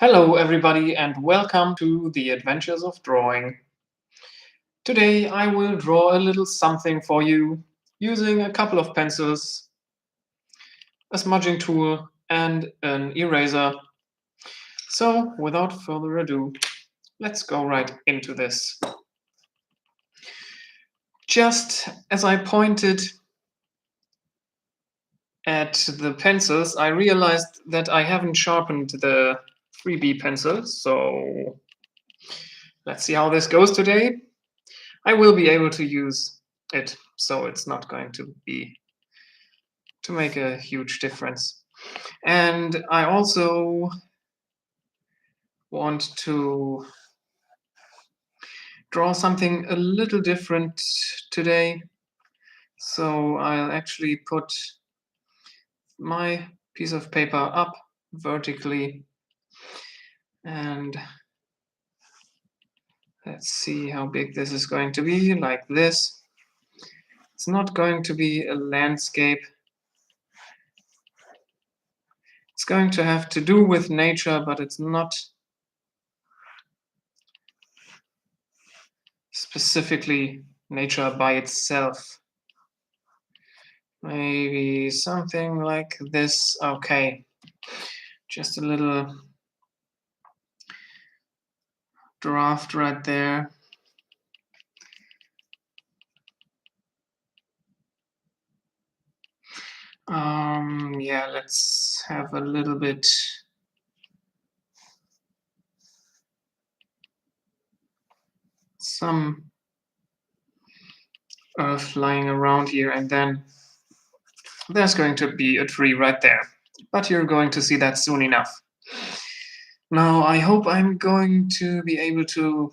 Hello, everybody, and welcome to the Adventures of Drawing. Today I will draw a little something for you using a couple of pencils, a smudging tool, and an eraser. So, without further ado, let's go right into this. Just as I pointed at the pencils, I realized that I haven't sharpened the 3B pencil, so let's see how this goes today. I will be able to use it, so it's not going to make a huge difference. And I also want to draw something a little different today. So I'll actually put my piece of paper up vertically and let's see how big this is going to be, like this. It's not going to be a landscape. It's going to have to do with nature, but it's not specifically nature by itself. Maybe something like this. Okay, just a little draft right there. Yeah, let's have a little bit some earth lying around here, and then there's going to be a tree right there. But you're going to see that soon enough. Now, I hope I'm going to be able to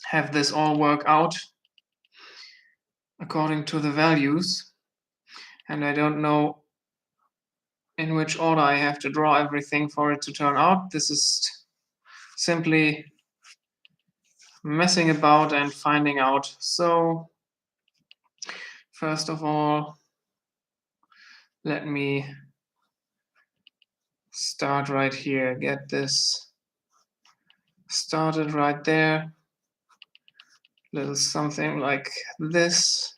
have this all work out according to the values. And I don't know in which order I have to draw everything for it to turn out. This is simply messing about and finding out. So first of all, let me start right here. Get this started right there. Little something like this.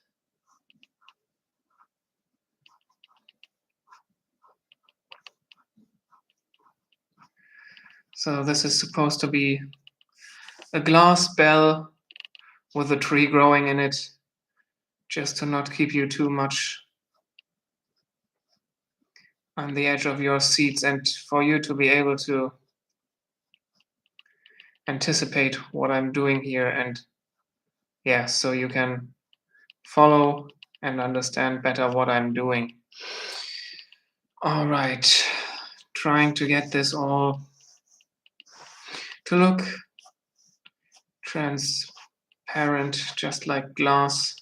So this is supposed to be a glass bell with a tree growing in it, just to not keep you too much on the edge of your seats and for you to be able to anticipate what I'm doing here, and yeah, so you can follow and understand better what I'm doing. All right, trying to get this all to look transparent, just like glass,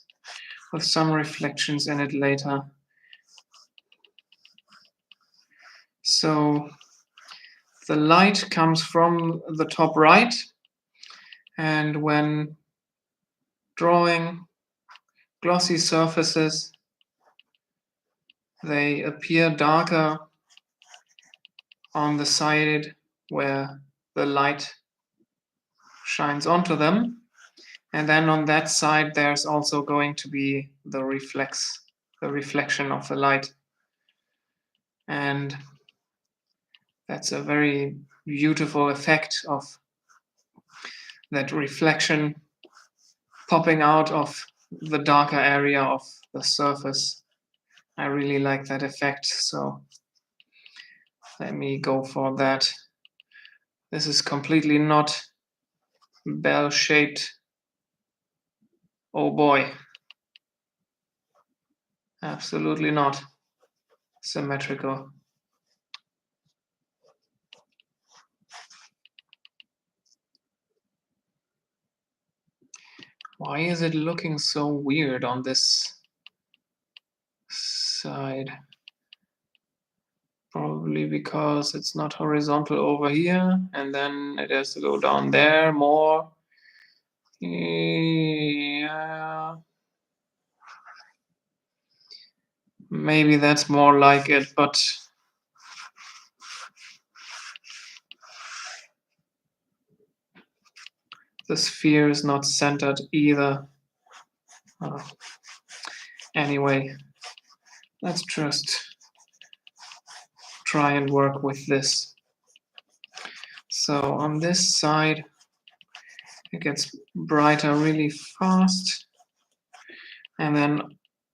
with some reflections in it later. So the light comes from the top right, and when drawing glossy surfaces, they appear darker on the side where the light shines onto them. And then on that side, there's also going to be the reflection of the light. And that's a very beautiful effect of that reflection popping out of the darker area of the surface. I really like that effect, so let me go for that. This is completely not bell-shaped. Oh boy. Absolutely not symmetrical. Why is it looking so weird on this side? Probably because it's not horizontal over here, and then it has to go down there more. Yeah. Maybe that's more like it, but the sphere is not centered either. Anyway, let's just try and work with this. So on this side, it gets brighter really fast. And then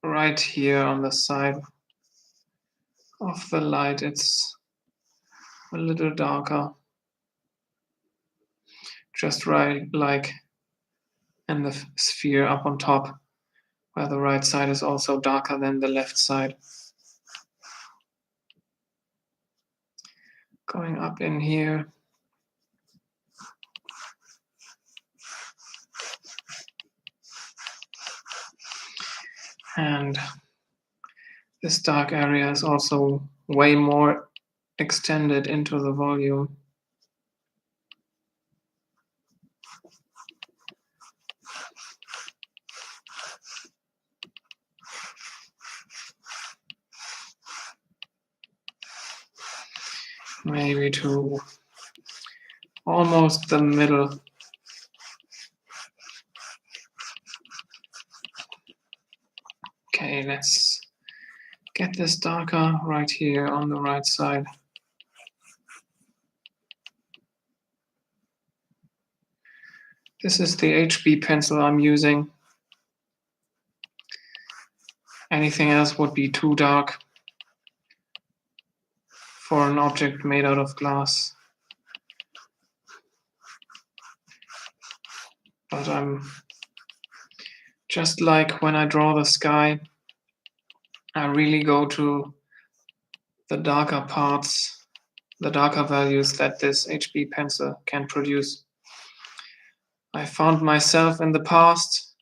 right here on the side of the light, it's a little darker. Just right like in the sphere up on top, where the right side is also darker than the left side. Going up in here. And this dark area is also way more extended into the volume. Maybe to almost the middle. Okay, let's get this darker right here on the right side. This is the HB pencil I'm using. Anything else would be too dark for an object made out of glass. But I'm just like when I draw the sky, I really go to the darker parts, the darker values that this HB pencil can produce. I found myself in the past,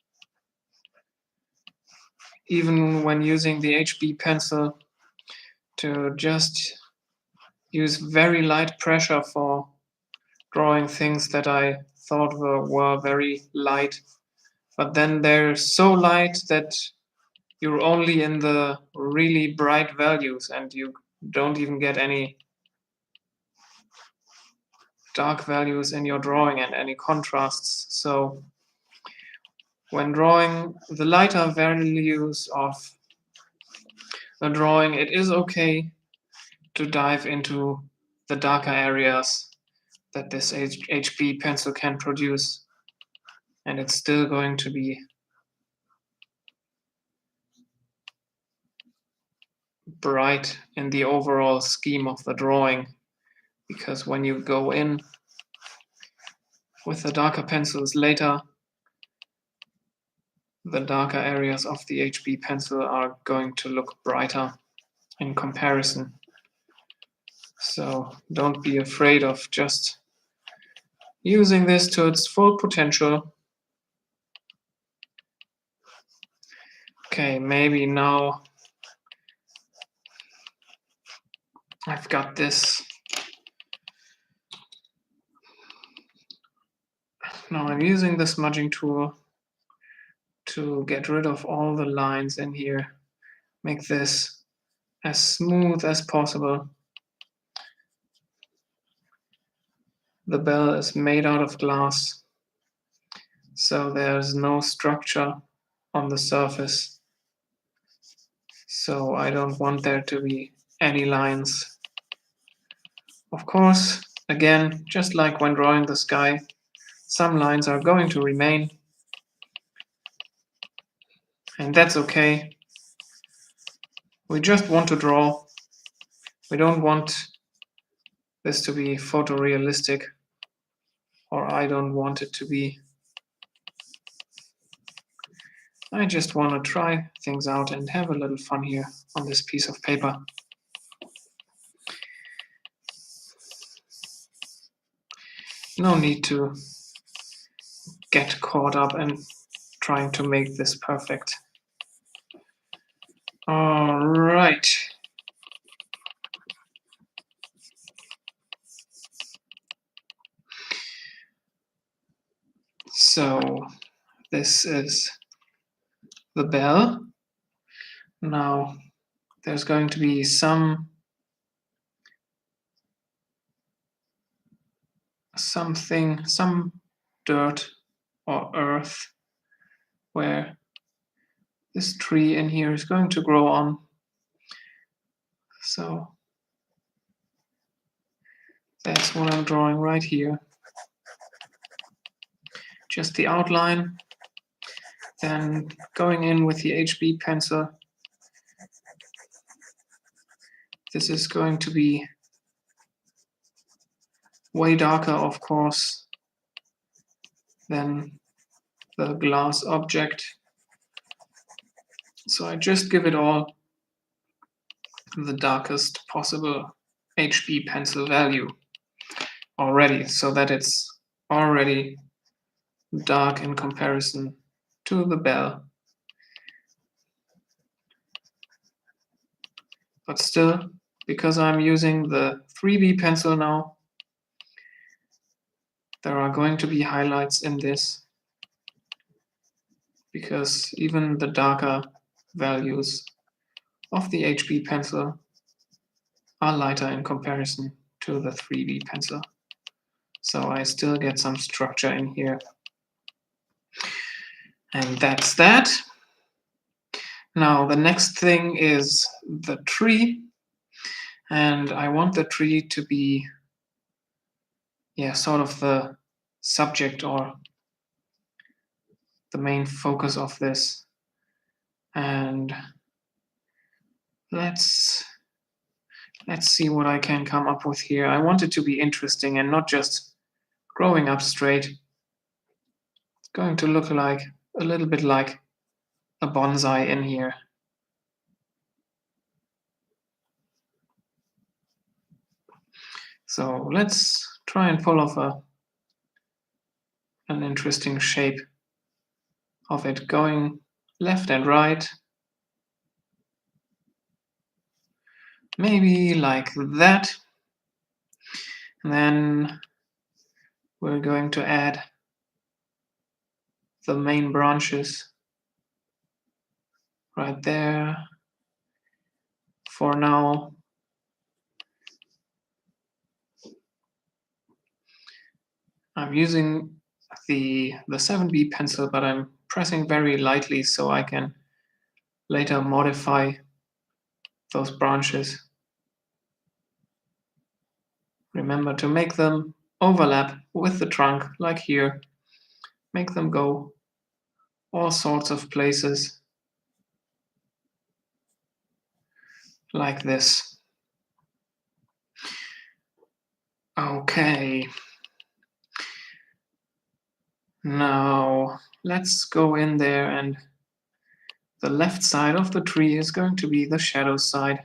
even when using the HB pencil, to just use very light pressure for drawing things that I thought were very light. But then they're so light that you're only in the really bright values and you don't even get any dark values in your drawing and any contrasts. So when drawing the lighter values of a drawing, it is okay to dive into the darker areas that this HB pencil can produce. And it's still going to be bright in the overall scheme of the drawing, because when you go in with the darker pencils later, the darker areas of the HB pencil are going to look brighter in comparison. So don't be afraid of just using this to its full potential. Okay, maybe now I've got this. Now I'm using the smudging tool to get rid of all the lines in here. Make this as smooth as possible. The bell is made out of glass, so there's no structure on the surface. So I don't want there to be any lines. Of course, again, just like when drawing the sky, some lines are going to remain. And that's okay. We just want to draw. We don't want this to be photorealistic, or I don't want it to be. I just want to try things out and have a little fun here on this piece of paper. No need to get caught up in trying to make this perfect. All right. So this is the bell. Now there's going to be some dirt or earth where this tree in here is going to grow on. So that's what I'm drawing right here. Just the outline, then going in with the HB pencil. This is going to be way darker, of course, than the glass object. So I just give it all the darkest possible HB pencil value already, so that it's already dark in comparison to the bell. But still, because I'm using the 3B pencil now, there are going to be highlights in this, because even the darker values of the HB pencil are lighter in comparison to the 3B pencil. So I still get some structure in here. And that's that. Now the next thing is the tree. And I want the tree to be, sort of the subject or the main focus of this. And let's see what I can come up with here. I want it to be interesting and not just growing up straight. It's going to look like a little bit like a bonsai in here. So let's try and pull off an interesting shape of it, going left and right. Maybe like that. And then we're going to add the main branches right there. For now, I'm using the 7B pencil, but I'm pressing very lightly so I can later modify those branches. Remember to make them overlap with the trunk, like here. Make them go all sorts of places, like this. Okay. Now let's go in there, and the left side of the tree is going to be the shadow side.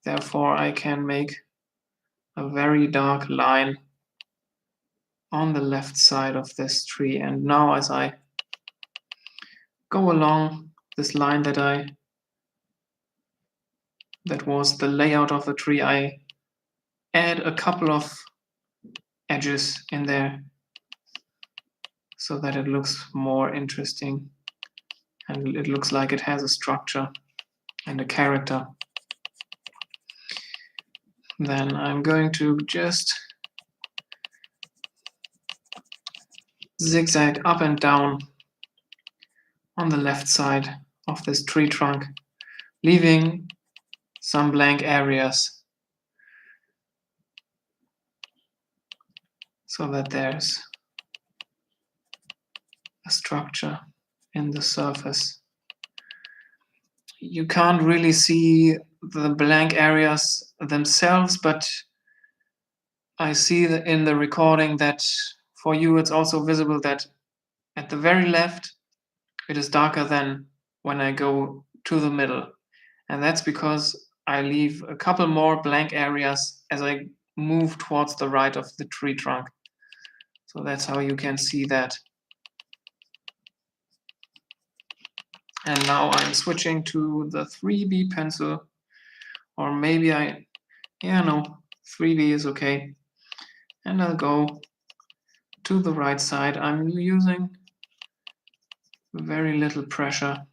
Therefore, I can make a very dark line on the left side of this tree. And now as I go along this line that was the layout of the tree, I add a couple of edges in there so that it looks more interesting and it looks like it has a structure and a character. Then I'm going to just zigzag up and down on the left side of this tree trunk, leaving some blank areas so that there's a structure in the surface. You can't really see the blank areas themselves, but I see that in the recording that for you it's also visible that at the very left it is darker than when I go to the middle. And that's because I leave a couple more blank areas as I move towards the right of the tree trunk. So that's how you can see that. And now I'm switching to the 3B pencil, or maybe 3B is okay. And I'll go to the right side. I'm using very little pressure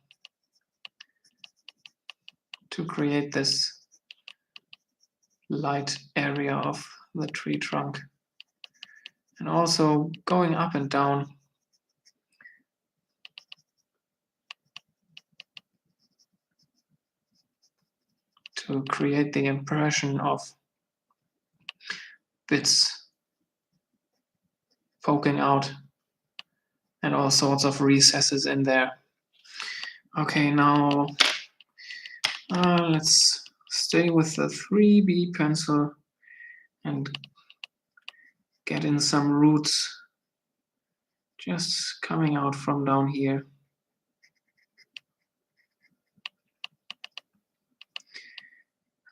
to create this light area of the tree trunk. And also going up and down to create the impression of bits poking out and all sorts of recesses in there. Okay, now let's stay with the 3B pencil and get in some roots just coming out from down here.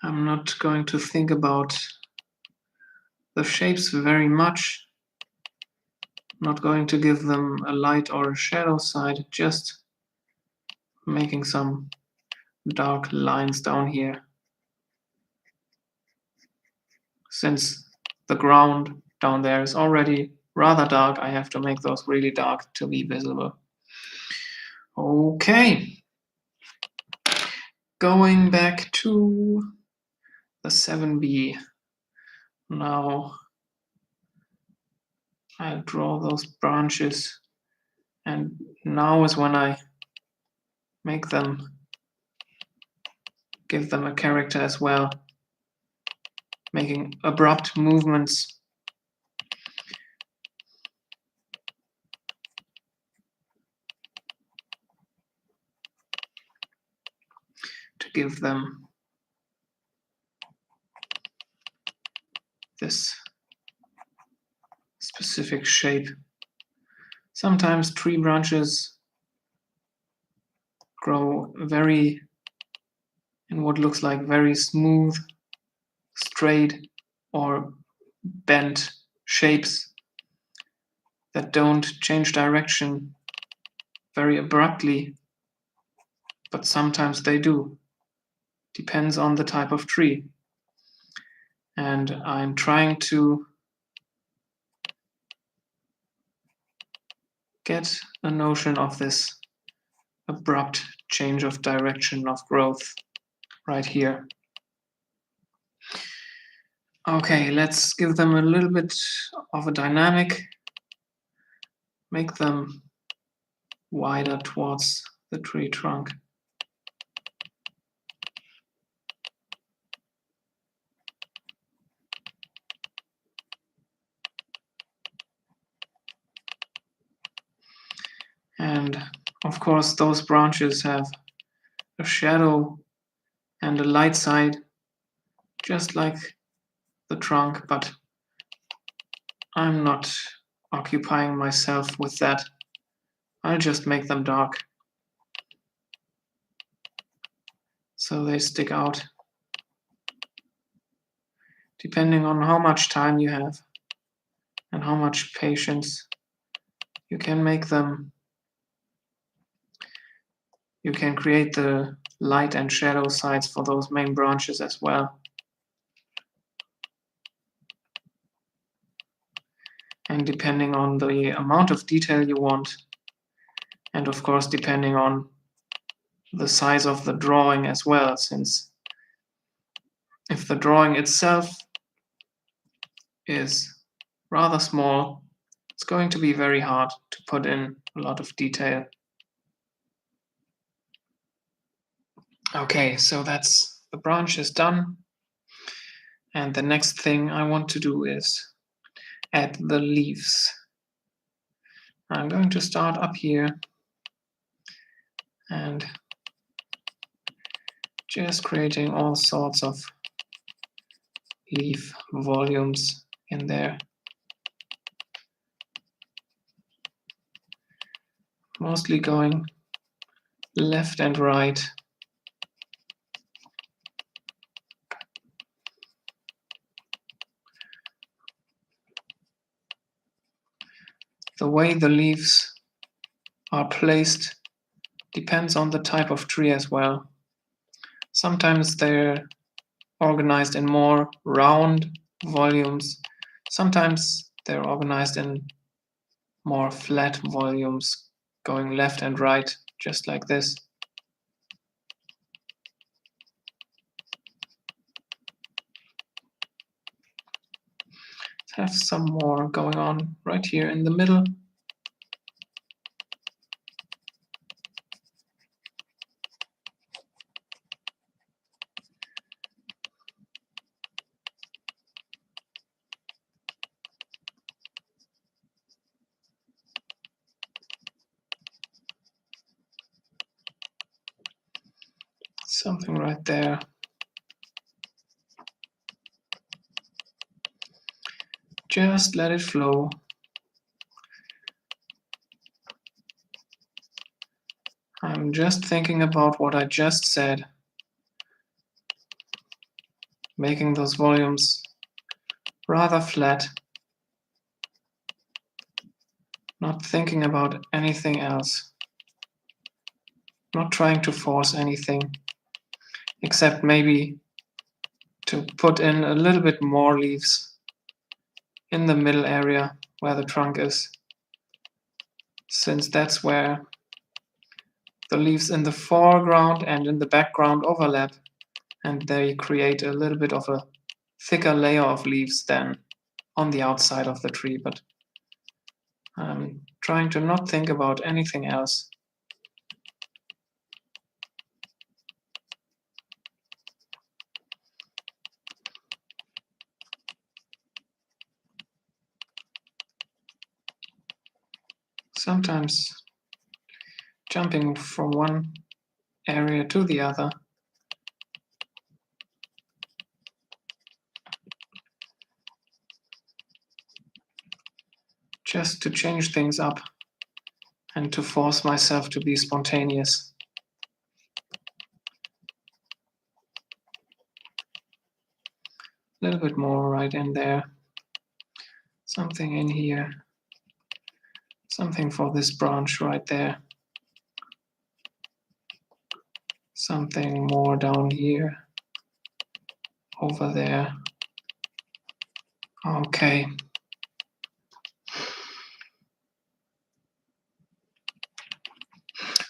I'm not going to think about the shapes very much. Not going to give them a light or a shadow side, just making some dark lines down here. Since the ground down there is already rather dark, I have to make those really dark to be visible. Okay. Going back to the 7B. Now I'll draw those branches, and now is when I make them, give them a character as well, making abrupt movements. To give them this specific shape. Sometimes tree branches grow in what looks like very smooth, straight, or bent shapes that don't change direction very abruptly, but sometimes they do. Depends on the type of tree. And I'm trying to get a notion of this abrupt change of direction of growth right here. Okay, let's give them a little bit of a dynamic, make them wider towards the tree trunk. And of course, those branches have a shadow and a light side, just like the trunk, but I'm not occupying myself with that. I'll just make them dark so they stick out. Depending on how much time you have and how much patience, you can make them, you can create the light and shadow sides for those main branches as well. And depending on the amount of detail you want, and of course depending on the size of the drawing as well, since if the drawing itself is rather small, it's going to be very hard to put in a lot of detail. Okay, so that's the branch is done. And the next thing I want to do is add the leaves. I'm going to start up here and just creating all sorts of leaf volumes in there. Mostly going left and right. The way the leaves are placed depends on the type of tree as well. Sometimes they're organized in more round volumes. Sometimes they're organized in more flat volumes, going left and right, just like this. Let's have some more going on right here in the middle. something right there. Just let it flow. I'm just thinking about what I just said, making those volumes rather flat, not thinking about anything else, not trying to force anything, except maybe to put in a little bit more leaves in the middle area where the trunk is, since that's where the leaves in the foreground and in the background overlap, and they create a little bit of a thicker layer of leaves than on the outside of the tree. But I'm trying to not think about anything else. Sometimes jumping from one area to the other just to change things up and to force myself to be spontaneous. A little bit more right in there, something in here, something for this branch right there, something more down here, over there. Okay.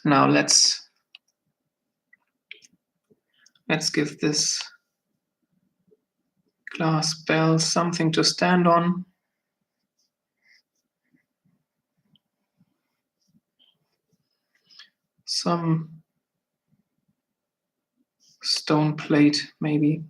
Now let's give this glass bell something to stand on. Some stone plate, maybe.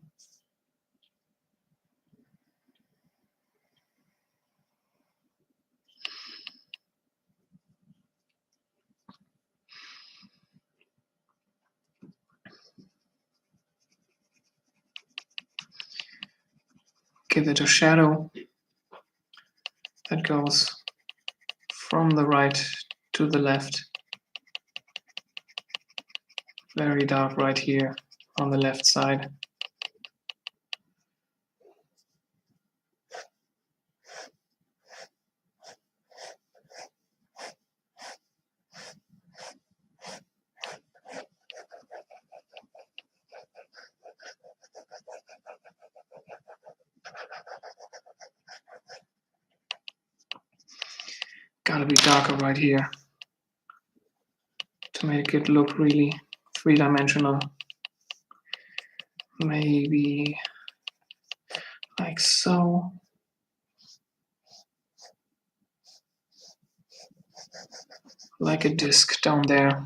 Give it a shadow that goes from the right to the left. Very dark right here on the left side. Gotta be darker right here to make it look really three-dimensional. Maybe like so. Like a disc down there.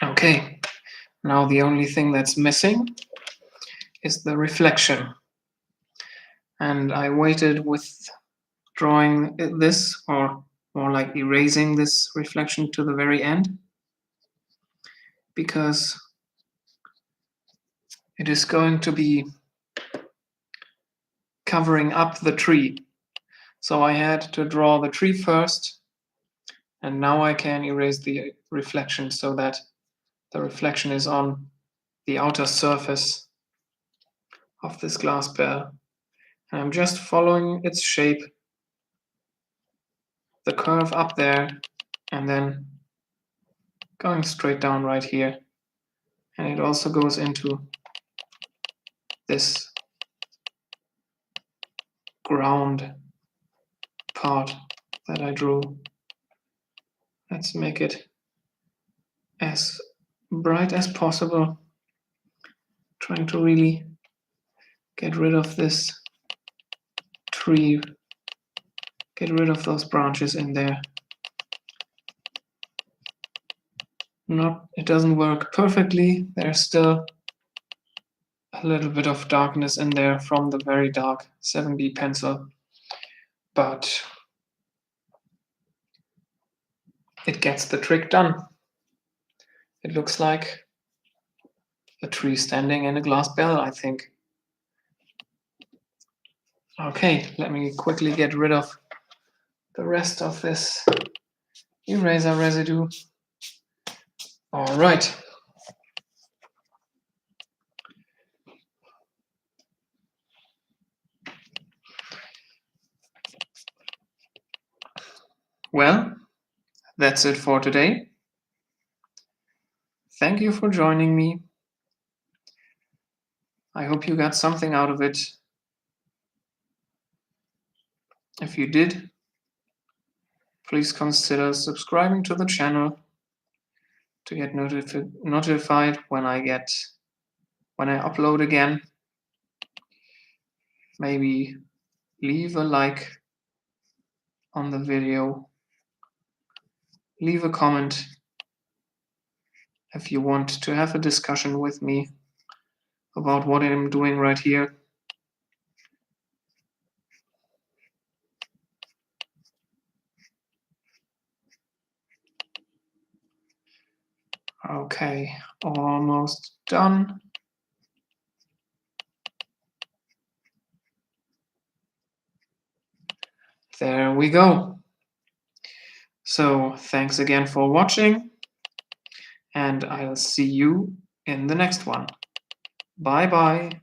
Okay, now the only thing that's missing is the reflection. And I waited with drawing this, or more like erasing this reflection, to the very end, because it is going to be covering up the tree. So I had to draw the tree first, and now I can erase the reflection so that the reflection is on the outer surface of this glass bell. And I'm just following its shape, the curve up there, and then going straight down right here. And it also goes into this ground part that I drew. Let's make it as bright as possible, trying to really get rid of this tree, get rid of those branches in there. It doesn't work perfectly. There's still a little bit of darkness in there from the very dark 7B pencil, but it gets the trick done. It looks like a tree standing in a glass bell, I think. Okay, let me quickly get rid of the rest of this eraser residue. All right. Well, that's it for today. Thank you for joining me. I hope you got something out of it. If you did, please consider subscribing to the channel to get notified when I upload again. Maybe leave a like on the video. Leave a comment if you want to have a discussion with me about what I'm doing right here. Okay, almost done. There we go. So thanks again for watching, and I'll see you in the next one. Bye bye.